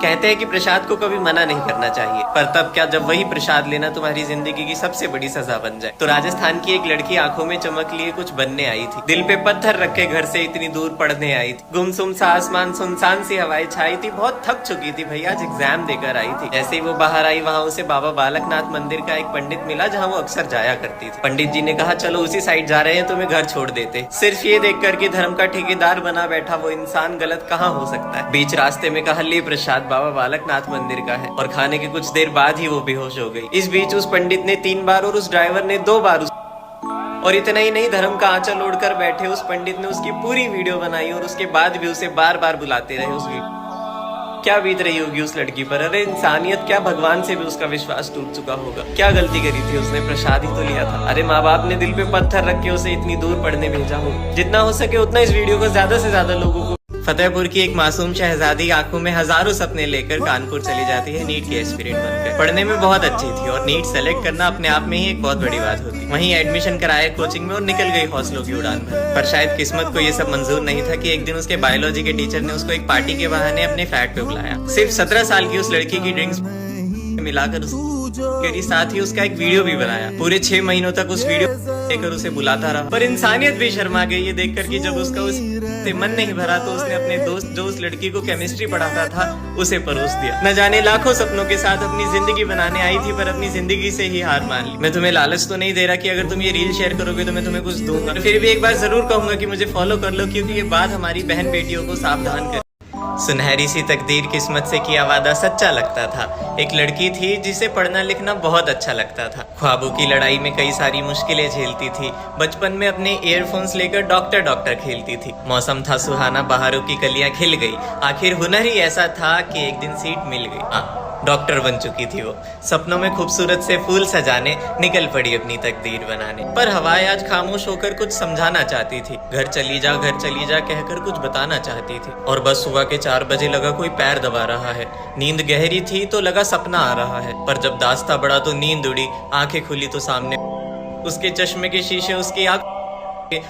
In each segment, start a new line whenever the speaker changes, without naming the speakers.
कहते हैं कि प्रसाद को कभी मना नहीं करना चाहिए, पर तब क्या जब वही प्रसाद लेना तुम्हारी जिंदगी की सबसे बड़ी सजा बन जाए। तो राजस्थान की एक लड़की आंखों में चमक लिए कुछ बनने आई थी, दिल पे पत्थर रख के घर से इतनी दूर पढ़ने आई थी। गुमसुम सा आसमान, सुनसान सी हवाएं छाई थी, बहुत थक चुकी थी भैया, आज एग्जाम देकर आई थी। जैसे ही वो बाहर आई, वहाँ उसे बाबा बालकनाथ मंदिर का एक पंडित मिला जहाँ वो अक्सर जाया करती थी। पंडित जी ने कहा चलो उसी साइड जा रहे हैं, तुम्हें घर छोड़ देते। सिर्फ ये देख कर कि धर्म का ठेकेदार बना बैठा वो इंसान गलत कहाँ हो सकता है। बीच रास्ते में कहा ले प्रसाद बाबा बालकनाथ मंदिर का है, और खाने के कुछ देर बाद ही वो बेहोश हो गई। इस बीच उस पंडित ने 3 बार और उस ड्राइवर ने 2 बार और इतना ही नहीं, धर्म का आंचल ओढ़कर बैठे उस पंडित ने उसकी पूरी वीडियो बनाई और उसके बाद भी उसे बार बार बुलाते रहे। उस वीडियो क्या बीत रही होगी उस लड़की पर। अरे इंसानियत क्या, भगवान से भी उसका विश्वास टूट चुका होगा। क्या गलती करी थी उसने, प्रसाद ही तो लिया था। अरे माँ बाप ने दिल पे पत्थर रख के उसे इतनी दूर पढ़ने भेजा हो। जितना हो सके उतना इस वीडियो को ज्यादा से ज्यादा लोगों को। फतेहपुर की एक मासूम शहजादी आंखों में हजारों सपने लेकर कानपुर चली जाती है नीट की एस्पिरेंट बनकर। पढ़ने में बहुत अच्छी थी और नीट सेलेक्ट करना अपने आप में ही एक बहुत बड़ी बात होती। वहीं एडमिशन कराया कोचिंग में और निकल गई हौसलों की उड़ान भर। पर शायद किस्मत को ये सब मंजूर नहीं था कि एक दिन उसके बायोलॉजी के टीचर ने उसको एक पार्टी के बहाने अपने फ्लैट पे बुलाया। सिर्फ 17 साल की उस लड़की की ड्रिंक्स मिलाकर उसके साथ ही उसका एक वीडियो भी बनाया। पूरे 6 महीनों तक उस वीडियो लेकर उसे बुलाता रहा, पर इंसानियत भी शर्मा गई ये देखकर कि जब उसका उससे मन नहीं भरा तो उसने अपने दोस्त जो उस लड़की को केमिस्ट्री पढ़ाता था उसे परोस दिया। न जाने लाखों सपनों के साथ अपनी जिंदगी बनाने आई थी, पर अपनी जिंदगी से ही हार मान ली। मैं तुम्हें लालच तो नहीं दे रहा कि अगर तुम ये रील शेयर करोगे तो मैं तुम्हें कुछ दूंगा, फिर भी एक बार जरूर कहूंगा कि मुझे फॉलो कर लो, क्योंकि ये बात हमारी बहन बेटियों को सावधान कर। सुनहरी सी तकदीर किस्मत से किया वादा सच्चा लगता था। एक लड़की थी जिसे पढ़ना लिखना बहुत अच्छा लगता था। ख्वाबों की लड़ाई में कई सारी मुश्किलें झेलती थी। बचपन में अपने ईयरफोन्स लेकर डॉक्टर खेलती थी। मौसम था सुहाना, बहारों की कलियां खिल गई। आखिर हुनर ही ऐसा था कि एक दिन सीट मिल गई। डॉक्टर बन चुकी थी वो। सपनों में खूबसूरत से फूल सजाने निकल पड़ी अपनी तकदीर बनाने। पर हवाएं आज खामोश होकर कुछ समझाना चाहती थी। घर चली जा कहकर कुछ बताना चाहती थी। और बस सुबह के 4 बजे लगा कोई पैर दबा रहा है। नींद गहरी थी तो लगा सपना आ रहा है, पर जब दास्ता बढ़ा तो नींद उड़ी। आंखें खुली तो सामने उसके चश्मे के शीशे उसकी आंख,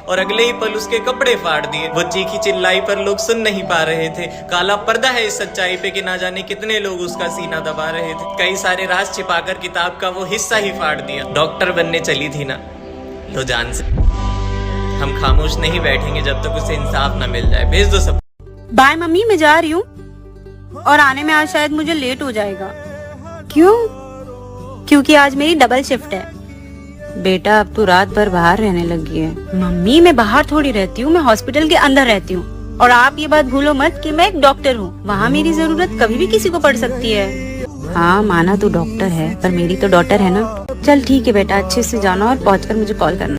और अगले ही पल उसके कपड़े फाड़ दिए। वो चीखी चिल्लाई पर लोग सुन नहीं पा रहे थे। काला पर्दा है इस सच्चाई पे कि ना जाने कितने लोग उसका सीना दबा रहे थे। कई सारे राज छिपाकर किताब का वो हिस्सा ही फाड़ दिया। डॉक्टर बनने चली थी ना, लो जान से। हम खामोश नहीं बैठेंगे जब तक उसे इंसाफ ना मिल जाए। भेज दो सब।
बाय मम्मी, मैं जा रही हूँ और आने में आज शायद मुझे लेट हो जाएगा। क्यों? क्योंकि आज मेरी डबल शिफ्ट है। बेटा अब तू रात भर बाहर रहने लगी है। मम्मी मैं बाहर थोड़ी रहती हूँ, मैं हॉस्पिटल के अंदर रहती हूँ। और आप ये बात भूलो मत कि मैं एक डॉक्टर हूँ। वहाँ मेरी जरूरत कभी भी किसी को पड़ सकती है। हाँ माना तू डॉक्टर है, पर मेरी तो डॉटर है ना। चल ठीक है बेटा, अच्छे से जाना और पहुँचकर मुझे कॉल करना।